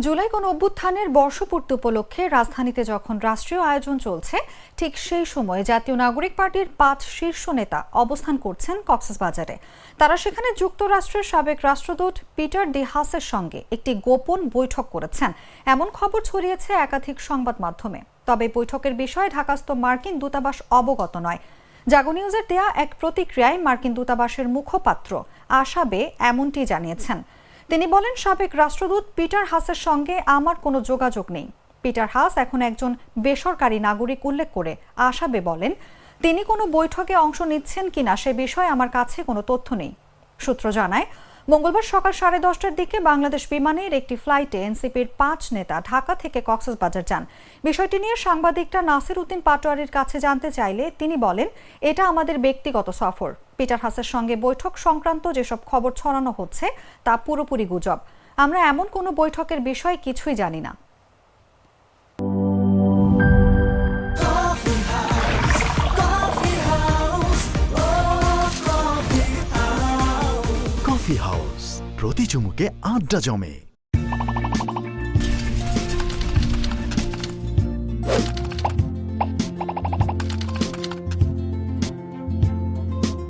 জুলাই গণঅভ্যুত্থানের বর্ষপূর্তি উপলক্ষে রাজধানীতে যখন রাষ্ট্রীয় আয়োজন চলছে, ঠিক সেই সময় জাতীয় নাগরিক পার্টির ৫ শীর্ষ নেতা অবস্থান করছেন কক্সবাজারে। তারা সেখানে যুক্তরাষ্ট্রের সাবেক রাষ্ট্রদূত পিটার ডি হাসের সঙ্গে একটি গোপন বৈঠক করেছেন, এমন খবর ছড়িয়েছে একাধিক সংবাদ মাধ্যমে। তবে বৈঠকের বিষয়ে ঢাকাস্থ মার্কিন দূতাবাস অবগত নয়। জাগো নিউজের দেয়া এক প্রতিক্রিয়ায় মার্কিন দূতাবাসের মুখপাত্র আশাবে এমনটি জানিয়েছেন। তিনি বলেন, সাবেক রাষ্ট্রদূত পিটার হাসের সঙ্গে আমার কোনো যোগাযোগ নেই। পিটার হাস এখন একজন বেসরকারি নাগরিক উল্লেখ করে আশাবে বলেন, তিনি কোনো বৈঠকে অংশ নিচ্ছেন কিনা সে বিষয়ে আমার কাছে কোনো তথ্য নেই। সূত্র জানায়, মঙ্গলবার সকাল 10:30টার দিকে বাংলাদেশ বিমানের একটি ফ্লাইটে এনসিপির 5 নেতা ঢাকা থেকে কক্সবাজার যান। বিষয়টি নিয়ে সাংবাদিকরা নাসির উদ্দিন পাটোয়ারির কাছে জানতে চাইলে তিনি বলেন, এটা আমাদের ব্যক্তিগত সফর। পিটার হাসের সঙ্গে বৈঠক সংক্রান্ত যেসব খবর ছড়ানো হচ্ছে তা পুরোপুরি গুজব। আমরা এমন কোনো বৈঠকের বিষয়ে কিছুই জানি না। কফি হাউস, প্রতি চুমুকে আড্ডা জমে।